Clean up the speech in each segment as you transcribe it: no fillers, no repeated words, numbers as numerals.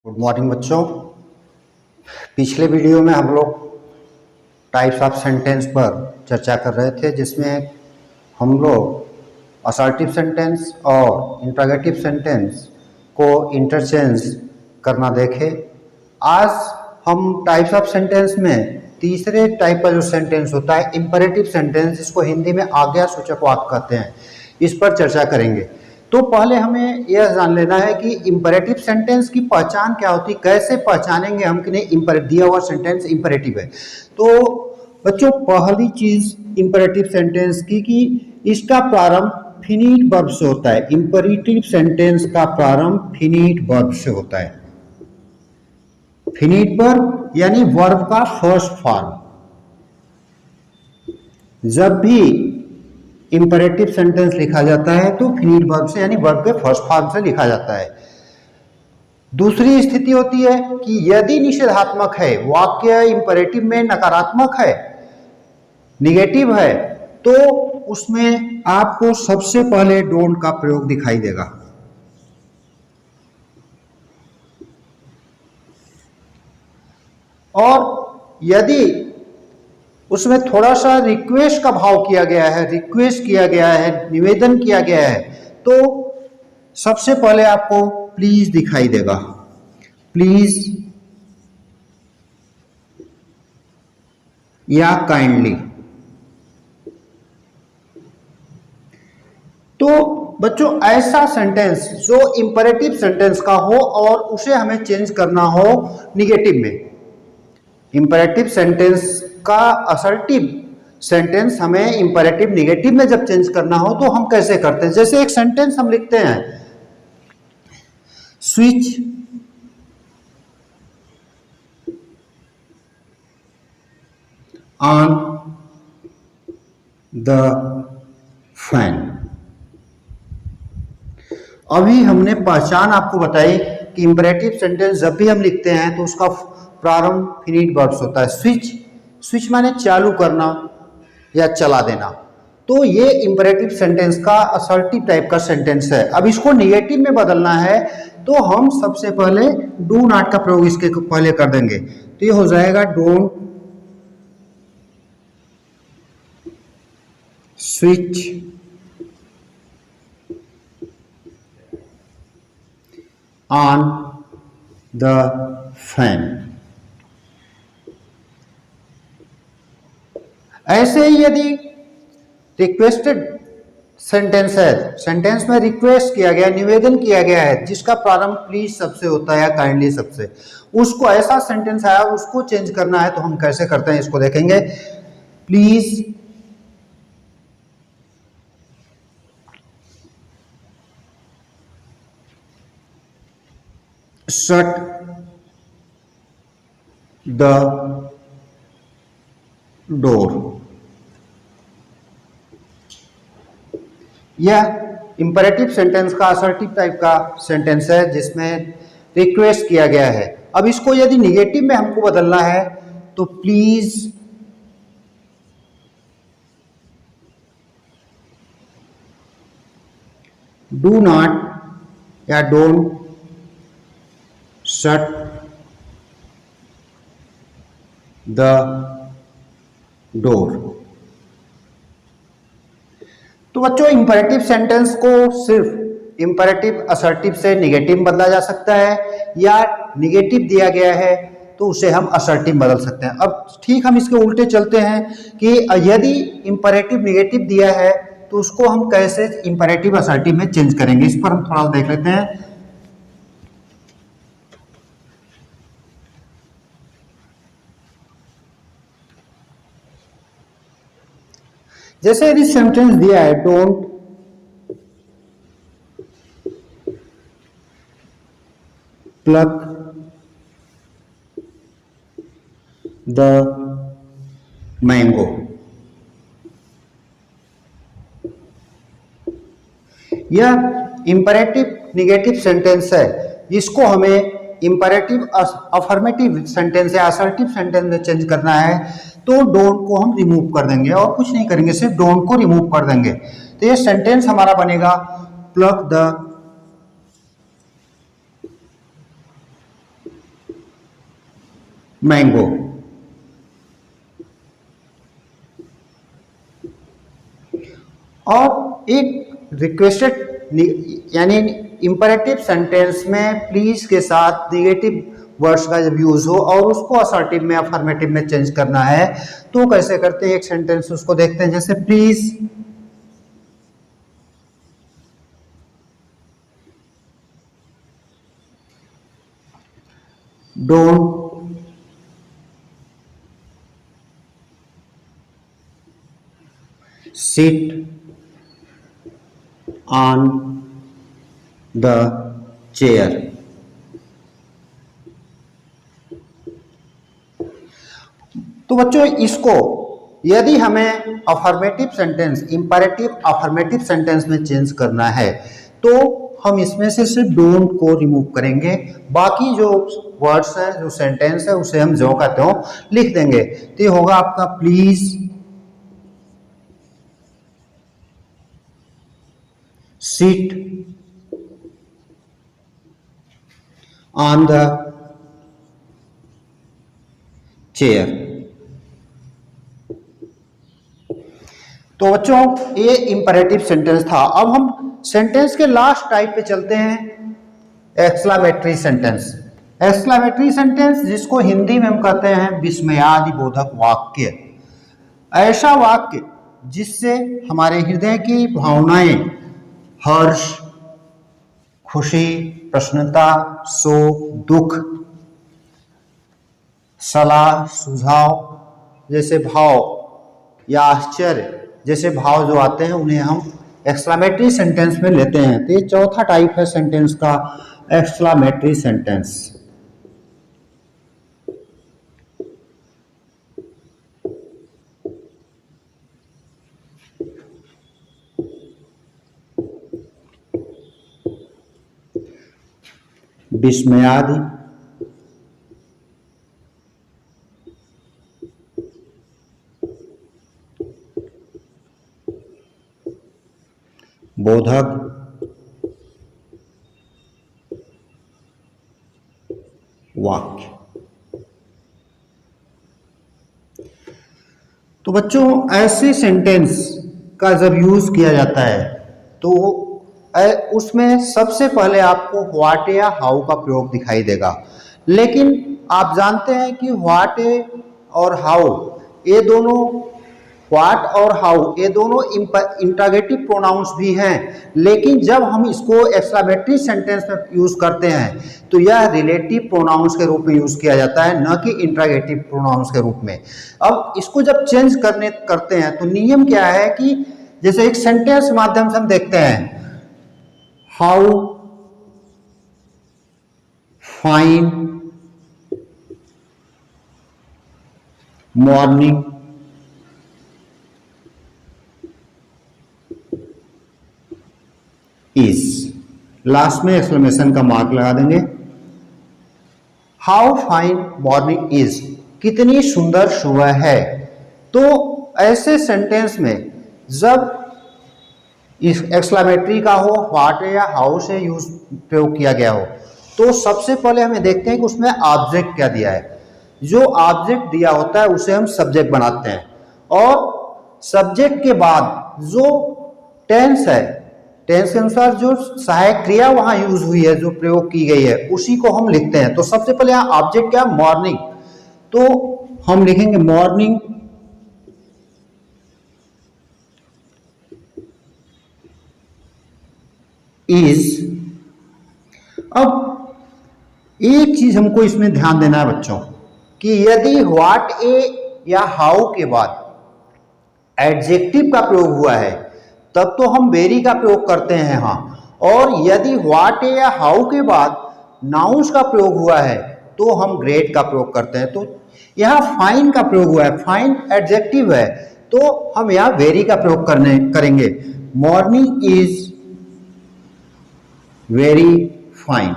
Good morning बच्चों। पिछले video में हम लोग टाइप्स ऑफ सेंटेंस पर चर्चा कर रहे थे, जिसमें हम लोग असर्टिव सेंटेंस और इंट्रोगेटिव सेंटेंस को इंटरचेंज करना देखे। आज हम टाइप्स ऑफ सेंटेंस में तीसरे टाइप का जो सेंटेंस होता है इंपरेटिव सेंटेंस, जिसको हिंदी में आज्ञा सूचक वाक्य कहते हैं, इस पर चर्चा करेंगे। तो पहले हमें यह जान लेना है कि इंपरेटिव सेंटेंस की पहचान क्या होती है, कैसे पहचानेंगे हम कि नहीं दिया हुआ सेंटेंस इंपरेटिव है। तो बच्चों, पहली चीज इंपरेटिव सेंटेंस की कि इसका प्रारंभ फिनिट वर्ब से होता है। इंपरेटिव सेंटेंस का प्रारंभ फिनिट वर्ब से होता है। फिनिट वर्ब यानी वर्ब का फर्स्ट फॉर्म। जब भी इंपरेटिव सेंटेंस लिखा जाता है तो फिनिट वर्ब से यानी वर्ब के फर्स्ट फॉर्म से लिखा जाता है। दूसरी स्थिति होती है कि यदि निषेधात्मक है, वाक्य इंपरेटिव में नकारात्मक है, निगेटिव है, तो उसमें आपको सबसे पहले डोंट का प्रयोग दिखाई देगा। और यदि उसमें थोड़ा सा रिक्वेस्ट का भाव किया गया है, रिक्वेस्ट किया गया है, निवेदन किया गया है, तो सबसे पहले आपको प्लीज दिखाई देगा। प्लीज या काइंडली। तो बच्चों, ऐसा सेंटेंस जो इंपरेटिव सेंटेंस का हो और उसे हमें चेंज करना हो निगेटिव में। इंपरेटिव सेंटेंस का असर्टिव सेंटेंस हमें इंपरेटिव निगेटिव में जब चेंज करना हो तो हम कैसे करते हैं। जैसे एक सेंटेंस हम लिखते हैं, स्विच ऑन द फैन। अभी हमने पहचान आपको बताई कि इंपरेटिव सेंटेंस जब भी हम लिखते हैं तो उसका प्रारंभ फिनिट वर्ब से होता है। स्विच माने चालू करना या चला देना। तो ये इंपरेटिव सेंटेंस का असर्टिव टाइप का सेंटेंस है। अब इसको निगेटिव में बदलना है तो हम सबसे पहले डू नॉट का प्रयोग इसके पहले कर देंगे। तो ये हो जाएगा don't switch on the fan. ऐसे ही यदि रिक्वेस्टेड सेंटेंस है, सेंटेंस में रिक्वेस्ट किया गया, निवेदन किया गया है, जिसका प्रारंभ प्लीज सबसे होता है या काइंडली सबसे, उसको ऐसा सेंटेंस आया उसको चेंज करना है तो हम कैसे करते हैं इसको देखेंगे। Please shut the door. यह इंपरेटिव सेंटेंस का असर्टिव टाइप का सेंटेंस है जिसमें रिक्वेस्ट किया गया है। अब इसको यदि निगेटिव में हमको बदलना है तो प्लीज डू नॉट या डोंट शट द डोर। तो बच्चों, इंपरेटिव सेंटेंस को सिर्फ इंपरेटिव असर्टिव से निगेटिव बदला जा सकता है, या निगेटिव दिया गया है तो उसे हम असर्टिव बदल सकते हैं। अब ठीक हम इसके उल्टे चलते हैं कि यदि इंपरेटिव निगेटिव दिया है तो उसको हम कैसे इंपरेटिव असर्टिव में चेंज करेंगे, इस पर हम थोड़ा देख लेते हैं। जैसे यदि सेंटेंस दिया है डोंट प्लक द मैंगो। यह इंपरेटिव निगेटिव सेंटेंस है, इसको हमें इंपरेटिव अफर्मेटिव सेंटेंस या असर्टिव सेंटेंस में चेंज करना है तो डोंट को हम रिमूव कर देंगे और कुछ नहीं करेंगे, सिर्फ डोंट को रिमूव कर देंगे। तो ये सेंटेंस हमारा बनेगा प्लक द मैंगो। और एक रिक्वेस्टेड यानी इंपरेटिव सेंटेंस में प्लीज के साथ निगेटिव वर्ड्स का जब यूज हो और उसको असर्टिव में अफर्मेटिव में चेंज करना है तो कैसे करते हैं, एक सेंटेंस उसको देखते हैं, जैसे please don't sit on the chair. तो बच्चों इसको यदि हमें affirmative sentence, imperative affirmative sentence में चेंज करना है तो हम इसमें से सिर्फ डोंट को रिमूव करेंगे, बाकी जो वर्ड्स हैं, जो सेंटेंस है, उसे हम जो का त्यों लिख देंगे। तो ये होगा आपका please sit on the chair. तो बच्चों ये इंपैरेटिव सेंटेंस था। अब हम सेंटेंस के लास्ट टाइप पे चलते हैं, एक्सक्लेमेटरी सेंटेंस। एक्सक्लेमेटरी सेंटेंस जिसको हिंदी में हम कहते हैं विस्मयादिबोधक वाक्य। ऐसा वाक्य जिससे हमारे हृदय की भावनाएं, हर्ष, खुशी, प्रसन्नता, शोक, दुख, सलाह, सुझाव जैसे भाव या आश्चर्य जैसे भाव जो आते हैं उन्हें हम एक्सक्लेमेटरी सेंटेंस में लेते हैं। तो ये चौथा टाइप है सेंटेंस का, एक्सक्लेमेटरी सेंटेंस। विस्मयादि बोधक वाक्य। तो बच्चों ऐसे सेंटेंस का जब यूज किया जाता है तो उसमें सबसे पहले आपको व्हाट या हाउ का प्रयोग दिखाई देगा, लेकिन आप जानते हैं कि व्हाट और हाउ ये दोनों, व्हाट और हाउ ये दोनों इंटरोगेटिव प्रोनाउंस भी हैं, लेकिन जब हम इसको एक्सक्लेमेटरी सेंटेंस में यूज करते हैं तो यह रिलेटिव प्रोनाउंस के रूप में यूज किया जाता है, न कि इंटरोगेटिव प्रोनाउंस के रूप में। अब इसको जब चेंज करते हैं तो नियम क्या है कि जैसे एक सेंटेंस माध्यम से हम देखते हैं, how fine morning is, last में एक्सक्लेमेशन का मार्क लगा देंगे। हाउ फाइन मॉर्निंग इज, कितनी सुंदर सुबह है। तो ऐसे सेंटेंस में जब इस एक्सक्लेमेटरी का हो, व्हाट या हाउ से यूज प्रयोग किया गया हो, तो सबसे पहले हमें देखते हैं कि उसमें ऑब्जेक्ट क्या दिया है। जो ऑब्जेक्ट दिया होता है उसे हम सब्जेक्ट बनाते हैं, और सब्जेक्ट के बाद जो टेंस है, टेंस के अनुसार जो सहायक क्रिया वहां यूज हुई है, जो प्रयोग की गई है, उसी को हम लिखते हैं। तो सबसे पहले यहां ऑब्जेक्ट क्या, मॉर्निंग, तो हम लिखेंगे मॉर्निंग इज। अब एक चीज हमको इसमें ध्यान देना है बच्चों कि यदि व्हाट ए या हाउ के बाद एडजेक्टिव का प्रयोग हुआ है तब तो हम वेरी का प्रयोग करते हैं यहाँ, और यदि व्हाट ए या हाउ के बाद नाउंस का प्रयोग हुआ है तो हम ग्रेट का प्रयोग करते हैं। तो यहाँ फाइन का प्रयोग हुआ है, फाइन एडजेक्टिव है, तो हम यहाँ वेरी का प्रयोग करेंगे, मॉर्निंग इज वेरी फाइन।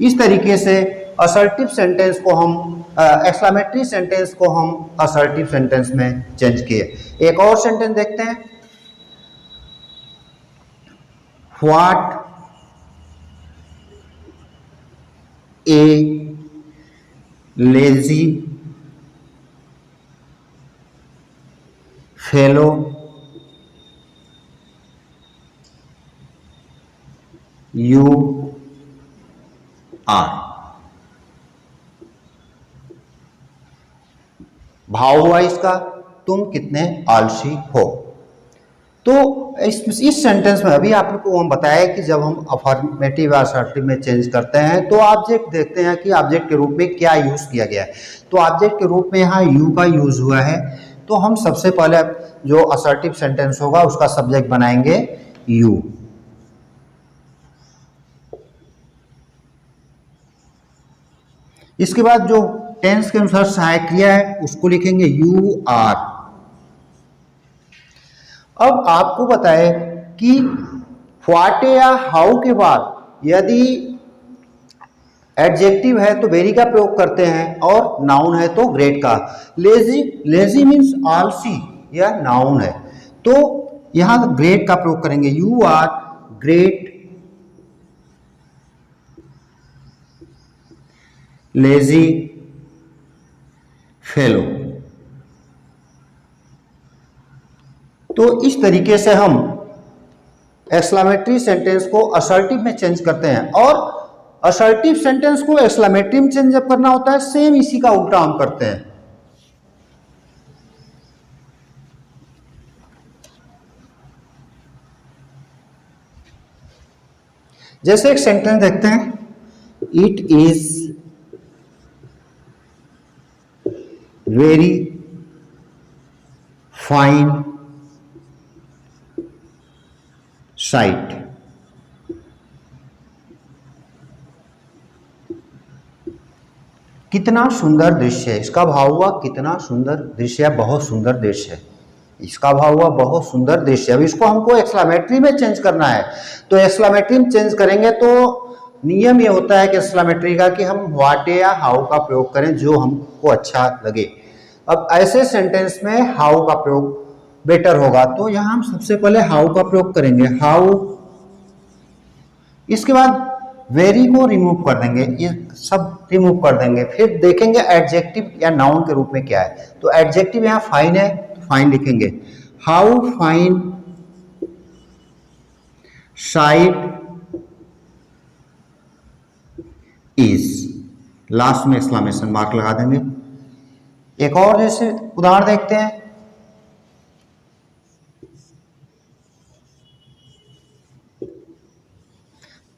इस तरीके से असर्टिव सेंटेंस को हम, एक्सक्लेमेटरी सेंटेंस को हम असर्टिव सेंटेंस में चेंज किए। एक और सेंटेंस देखते हैं, what a lazy, fellow, you are. भाव हुआ इसका, तुम कितने आलसी हो। तो इस सेंटेंस में अभी आपको हम बताया कि जब हम अफर्मेटिव या असर्टिव में चेंज करते हैं तो ऑब्जेक्ट देखते हैं कि ऑब्जेक्ट के रूप में क्या यूज किया गया है। तो ऑब्जेक्ट के रूप में यहाँ यू का यूज हुआ है। तो हम सबसे पहले जो असर्टिव सेंटेंस होगा उसका सब्जेक्ट बनाएंगे यू। इसके बाद जो टेंस के अनुसार सहायक क्रिया है उसको लिखेंगे यू आर। अब आपको बताए कि व्हाट या हाउ के बाद यदि एडजेक्टिव है तो वेरी का प्रयोग करते हैं और नाउन है तो ग्रेट का। लेजी, लेजी मीन्स आलसी, यह नाउन है तो यहां ग्रेट का प्रयोग करेंगे। You are great, lazy, fellow. तो इस तरीके से हम एक्सक्लेमेटरी सेंटेंस को असर्टिव में चेंज करते हैं। और असर्टिव सेंटेंस को एक्सक्लेमेटरी में चेंज जब करना होता है सेम इसी का उल्टा हम करते हैं। जैसे एक सेंटेंस देखते हैं, it is very fine site. कितना सुंदर दृश्य है। इसका भाव हुआ कितना सुंदर दृश्य है, बहुत सुंदर दृश्य है। इसका भाव हुआ बहुत सुंदर दृश्य। अब इसको हमको एक्सक्लेमेटरी में चेंज करना है तो एक्सक्लेमेटरी में चेंज करेंगे तो नियम ये होता है कि एक्सक्लेमेटरी का कि हम व्हाट या हाउ का प्रयोग करें जो हमको अच्छा लगे। अब ऐसे सेंटेंस में हाउ का प्रयोग बेटर होगा तो यहां हम सबसे पहले हाउ का प्रयोग करेंगे, हाउ। इसके बाद वेरी को रिमूव कर देंगे, ये सब रिमूव कर देंगे। फिर देखेंगे एडजेक्टिव या नाउन के रूप में क्या है। तो एडजेक्टिव यहाँ फाइन है तो फाइन लिखेंगे, how fine sight is. Last में एक्सक्लेमेशन मार्क लगा देंगे। एक और जैसे उदाहरण देखते हैं,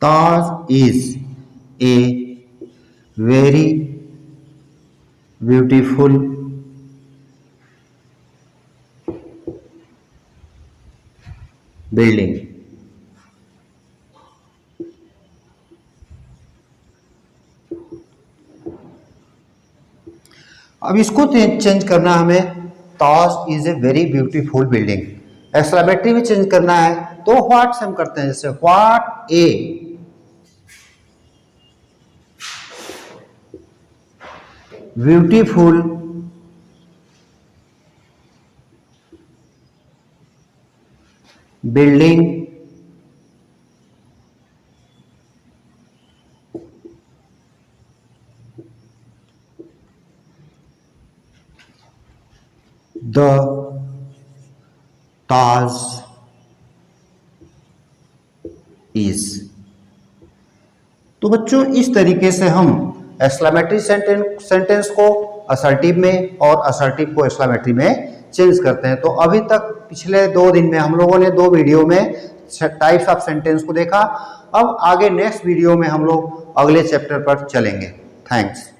Taj is a very beautiful building. अब इसको चेंज करना हमें, Taj is a very beautiful building. Exclamatory में चेंज करना है तो व्हाट से हम करते हैं, जैसे what a beautiful building the Taj is. तो बच्चों इस तरीके से हम एक्सक्लेमेटरी सेंटेंस को असर्टिव में और असर्टिव को एक्सक्लेमेटरी में चेंज करते हैं। तो अभी तक पिछले 2 दिन में हम लोगों ने 2 वीडियो में टाइप्स ऑफ सेंटेंस को देखा। अब आगे नेक्स्ट वीडियो में हम लोग अगले चैप्टर पर चलेंगे। थैंक्स।